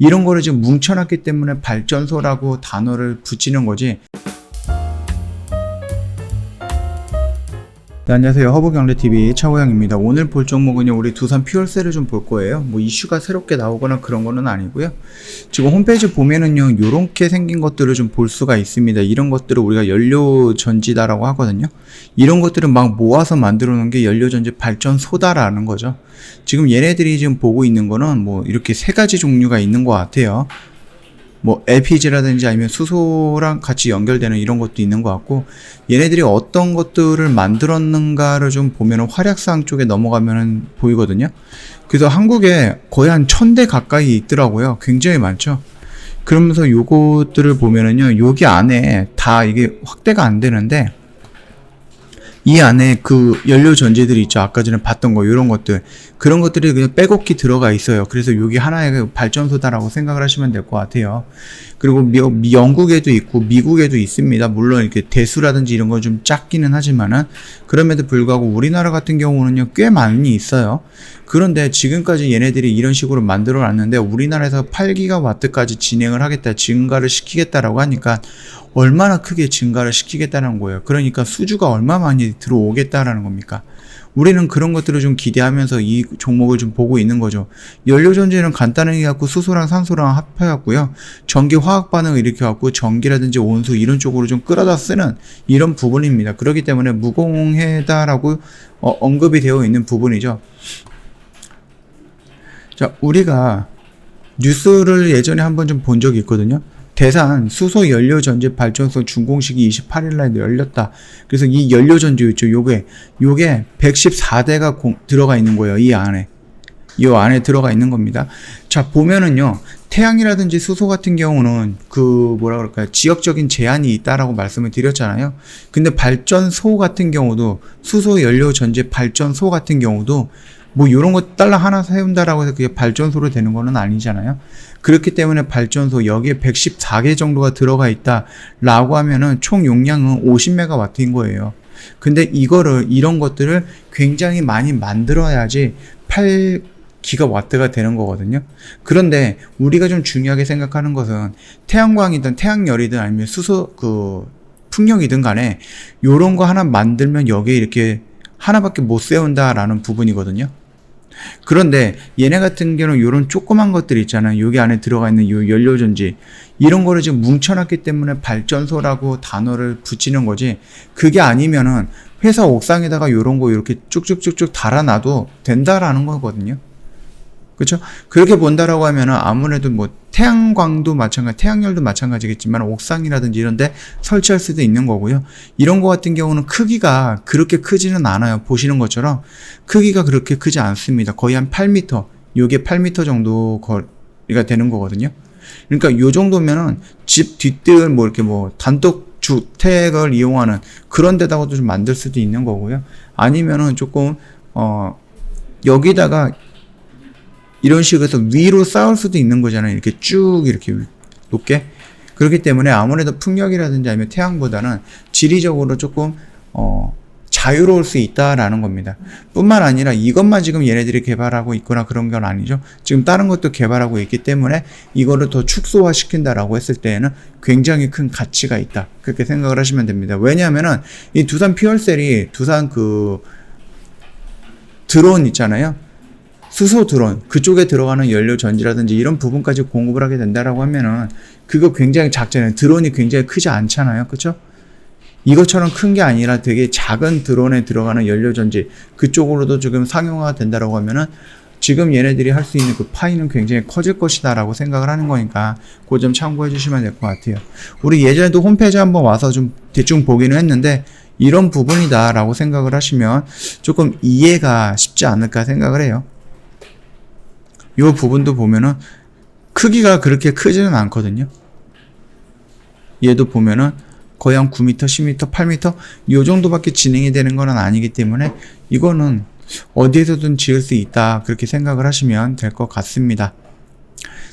이런 거를 지금 뭉쳐놨기 때문에 발전소라고 단어를 붙이는 거지. 네, 안녕하세요. 허브경제TV 차호영입니다. 오늘 볼 종목은요, 우리 두산 퓨얼셀을 좀 볼 거예요. 뭐 이슈가 새롭게 나오거나 그런 거는 아니고요. 지금 홈페이지 보면은요, 요렇게 생긴 것들을 좀 볼 수가 있습니다. 이런 것들을 우리가 연료전지다라고 하거든요. 이런 것들을 막 모아서 만들어 놓은 게 연료전지 발전소다라는 거죠. 지금 얘네들이 지금 보고 있는 거는 뭐 이렇게 세 가지 종류가 있는 것 같아요. 뭐 LPG라든지 아니면 수소랑 같이 연결되는 이런 것도 있는 것 같고, 얘네들이 어떤 것들을 만들었는가를 좀 보면은 활약상 쪽에 넘어가면은 보이거든요. 그래서 한국에 거의 한 1000대 가까이 있더라고요. 굉장히 많죠. 그러면서 요것들을 보면은요, 여기 안에 다 이게 확대가 안 되는데, 이 안에 그 연료 전지들이 있죠. 아까 전에 봤던 거, 이런 것들. 그런 것들이 그냥 빼곡히 들어가 있어요. 그래서 여기 하나의 발전소다라고 생각을 하시면 될 것 같아요. 그리고 영국에도 있고, 미국에도 있습니다. 물론 이렇게 대수라든지 이런 건 좀 작기는 하지만은, 그럼에도 불구하고 우리나라 같은 경우는요, 꽤 많이 있어요. 그런데 지금까지 얘네들이 이런 식으로 만들어 놨는데, 우리나라에서 8기가와트까지 진행을 하겠다, 증가를 시키겠다라고 하니까, 얼마나 크게 증가를 시키겠다는 거예요. 그러니까 수주가 얼마 많이 들어오겠다라는 겁니까? 우리는 그런 것들을 좀 기대하면서 이 종목을 좀 보고 있는 거죠. 연료전지는 간단하게 갖고 수소랑 산소랑 합해갖고요, 전기 화학 반응을 일으켜갖고 전기라든지 온수 이런 쪽으로 좀 끌어다 쓰는 이런 부분입니다. 그렇기 때문에 무공해다라고 언급이 되어 있는 부분이죠. 자, 우리가 뉴스를 예전에 한번 좀 본 적이 있거든요. 대산 수소 연료전지 발전소 준공식이 28일날 열렸다. 그래서 이 연료전지 있죠. 요게 114대가 들어가 있는 거예요. 이 안에 들어가 있는 겁니다. 자, 보면은요, 태양이라든지 수소 같은 경우는 그 뭐라 그럴까요? 지역적인 제한이 있다라고 말씀을 드렸잖아요. 근데 발전소 같은 경우도, 수소 연료전지 발전소 같은 경우도 뭐 요런 거 달러 하나 세운다라고 해서 그게 발전소로 되는 거는 아니잖아요. 그렇기 때문에 발전소 여기에 114개 정도가 들어가 있다라고 하면은 총 용량은 50메가와트인 거예요. 근데 이런 것들을 굉장히 많이 만들어야지 8기가와트가 되는 거거든요. 그런데 우리가 좀 중요하게 생각하는 것은 태양광이든 태양열이든 아니면 풍력이든 간에 요런 거 하나 만들면 여기에 이렇게 하나밖에 못 세운다라는 부분이거든요. 그런데 얘네 같은 경우는 이런 조그만 것들 있잖아요. 여기 안에 들어가 있는 요 연료전지, 이런 거를 지금 뭉쳐놨기 때문에 발전소라고 단어를 붙이는 거지, 그게 아니면은 회사 옥상에다가 요런 거 이렇게 쭉쭉쭉쭉 달아놔도 된다라는 거거든요. 그렇죠? 그렇게 본다라고 하면은 아무래도 뭐 태양광도 마찬가지, 태양열도 마찬가지겠지만 옥상이라든지 이런 데 설치할 수도 있는 거고요. 이런 거 같은 경우는 크기가 그렇게 크지는 않아요. 보시는 것처럼 크기가 그렇게 크지 않습니다. 거의 한 8m, 요게 8m 정도 거리가 되는 거거든요. 그러니까 요 정도면은 집 뒷뜰 뭐 이렇게 뭐 단독 주택을 이용하는 그런 데다가도 좀 만들 수도 있는 거고요. 아니면은 조금 여기다가 이런 식으로 해서 위로 쌓을 수도 있는 거잖아요. 이렇게 쭉 이렇게 높게. 그렇기 때문에 아무래도 풍력이라든지 아니면 태양보다는 지리적으로 조금 자유로울 수 있다라는 겁니다. 뿐만 아니라 이것만 지금 얘네들이 개발하고 있거나 그런 건 아니죠. 지금 다른 것도 개발하고 있기 때문에 이거를 더 축소화 시킨다라고 했을 때에는 굉장히 큰 가치가 있다, 그렇게 생각을 하시면 됩니다. 왜냐하면은 이 두산 퓨얼셀이 두산 그 드론 있잖아요. 수소 드론, 그쪽에 들어가는 연료 전지라든지 이런 부분까지 공급을 하게 된다라고 하면은 그거 굉장히 작잖아요. 드론이 굉장히 크지 않잖아요. 그쵸? 이것처럼 큰 게 아니라 되게 작은 드론에 들어가는 연료 전지, 그쪽으로도 지금 상용화가 된다라고 하면은 지금 얘네들이 할 수 있는 그 파이는 굉장히 커질 것이다라고 생각을 하는 거니까 그 점 참고해 주시면 될 것 같아요. 우리 예전에도 홈페이지 한번 와서 좀 대충 보기는 했는데, 이런 부분이다라고 생각을 하시면 조금 이해가 쉽지 않을까 생각을 해요. 이 부분도 보면은 크기가 그렇게 크지는 않거든요. 얘도 보면은 거의 한 9m, 10m, 8m 이 정도밖에 진행이 되는 건 아니기 때문에 이거는 어디에서든 지을 수 있다, 그렇게 생각을 하시면 될 것 같습니다.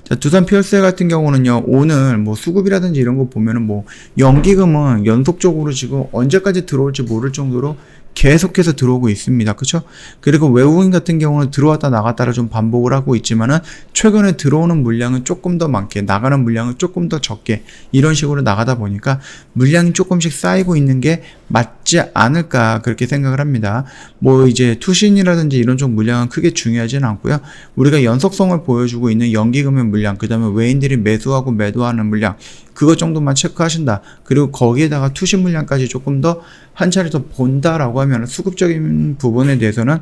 자, 두산 퓨얼셀 같은 경우는요, 오늘 뭐 수급이라든지 이런 거 보면은 뭐 연기금은 연속적으로 지금 언제까지 들어올지 모를 정도로 계속해서 들어오고 있습니다. 그쵸? 그리고 외국인 같은 경우는 들어왔다 나갔다를 좀 반복을 하고 있지만은 최근에 들어오는 물량은 조금 더 많게, 나가는 물량은 조금 더 적게 이런 식으로 나가다 보니까 물량이 조금씩 쌓이고 있는 게 맞지 않을까 그렇게 생각을 합니다. 뭐 이제 투신이라든지 이런 쪽 물량은 크게 중요하지는 않고요. 우리가 연속성을 보여주고 있는 연기금의 물량, 그 다음에 외인들이 매수하고 매도하는 물량, 그것 정도만 체크하신다. 그리고 거기에다가 투신 물량까지 조금 더 한 차례 더 본다라고 하면 수급적인 부분에 대해서는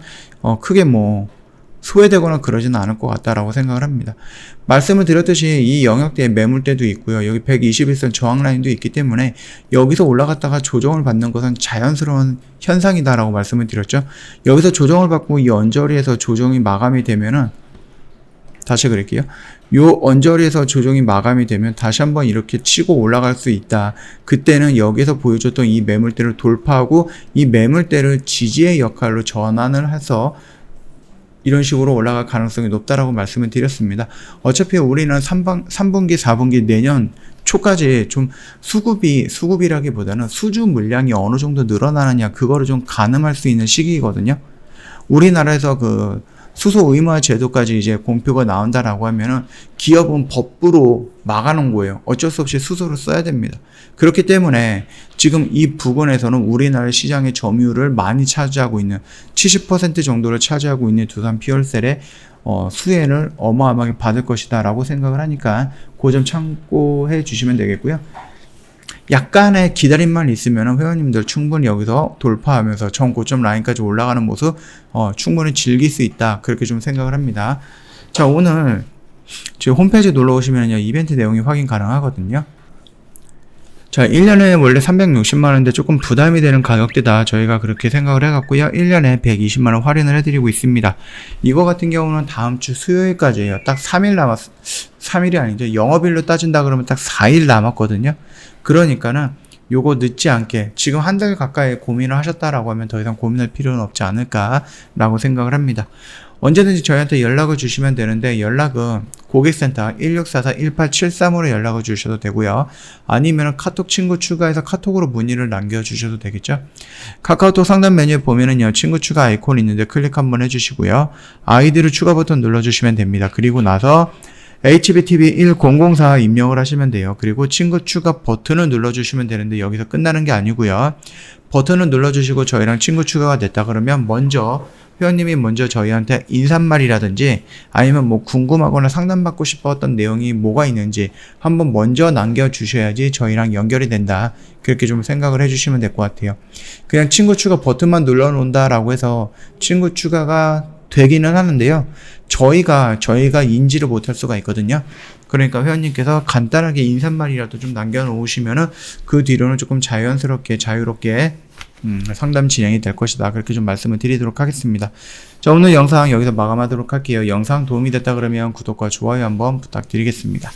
크게 뭐 소외되거나 그러지는 않을 것 같다라고 생각을 합니다. 말씀을 드렸듯이 이 영역대에 매물대도 있고요. 여기 121선 저항 라인도 있기 때문에 여기서 올라갔다가 조정을 받는 것은 자연스러운 현상이다라고 말씀을 드렸죠. 여기서 조정을 받고 이 언저리에서 조정이 마감이 되면은 다시 그럴게요. 요 언저리에서 조정이 마감이 되면 다시 한번 이렇게 치고 올라갈 수 있다. 그때는 여기서 보여줬던 이 매물대를 돌파하고 이 매물대를 지지의 역할로 전환을 해서 이런 식으로 올라갈 가능성이 높다라고 말씀을 드렸습니다. 어차피 우리는 3분기, 4분기 내년 초까지 좀 수급이라기보다는 수주 물량이 어느 정도 늘어나느냐 그거를 좀 가늠할 수 있는 시기이거든요. 우리나라에서 그 수소 의무화 제도까지 이제 공표가 나온다라고 하면은 기업은 법으로 막아놓은 거예요. 어쩔 수 없이 수소를 써야 됩니다. 그렇기 때문에 지금 이 부분에서는 우리나라 시장의 점유율을 많이 차지하고 있는 70% 정도를 차지하고 있는 두산 퓨얼셀의 수혜를 어마어마하게 받을 것이다 라고 생각을 하니까 그 점 참고해 주시면 되겠고요. 약간의 기다림만 있으면 회원님들 충분히 여기서 돌파하면서 전 고점 라인까지 올라가는 모습 충분히 즐길 수 있다 그렇게 좀 생각을 합니다. 자, 오늘 제 홈페이지 놀러 오시면요 이벤트 내용이 확인 가능하거든요. 자, 1년에 원래 360만원인데 조금 부담이 되는 가격대다 저희가 그렇게 생각을 해갖고요 1년에 120만원 할인을 해드리고 있습니다. 이거 같은 경우는 다음 주 수요일까지예요. 딱 3일이 아니죠. 영업일로 따진다 그러면 딱 4일 남았거든요. 그러니까는 요거 늦지 않게 지금 한 달 가까이 고민을 하셨다라고 하면 더 이상 고민할 필요는 없지 않을까라고 생각을 합니다. 언제든지 저희한테 연락을 주시면 되는데 연락은 고객센터 1644-1873으로 연락을 주셔도 되고요. 아니면 카톡 친구 추가해서 카톡으로 문의를 남겨주셔도 되겠죠. 카카오톡 상단 메뉴에 보면은요 친구 추가 아이콘이 있는데 클릭 한번 해주시고요. 아이디를 추가 버튼 눌러주시면 됩니다. 그리고 나서 HBTV1004 입력을 하시면 돼요. 그리고 친구 추가 버튼을 눌러주시면 되는데 여기서 끝나는 게 아니고요. 버튼을 눌러주시고 저희랑 친구 추가가 됐다 그러면 회원님이 먼저 저희한테 인사말이라든지 아니면 뭐 궁금하거나 상담받고 싶었던 내용이 뭐가 있는지 한번 먼저 남겨주셔야지 저희랑 연결이 된다. 그렇게 좀 생각을 해주시면 될 것 같아요. 그냥 친구 추가 버튼만 눌러놓는다라고 해서 친구 추가가 되기는 하는데요. 저희가 인지를 못할 수가 있거든요. 그러니까 회원님께서 간단하게 인사말이라도 좀 남겨놓으시면은 그 뒤로는 조금 자유롭게 상담 진행이 될 것이다. 그렇게 좀 말씀을 드리도록 하겠습니다. 자, 오늘 영상 여기서 마감하도록 할게요. 영상 도움이 됐다 그러면 구독과 좋아요 한번 부탁드리겠습니다.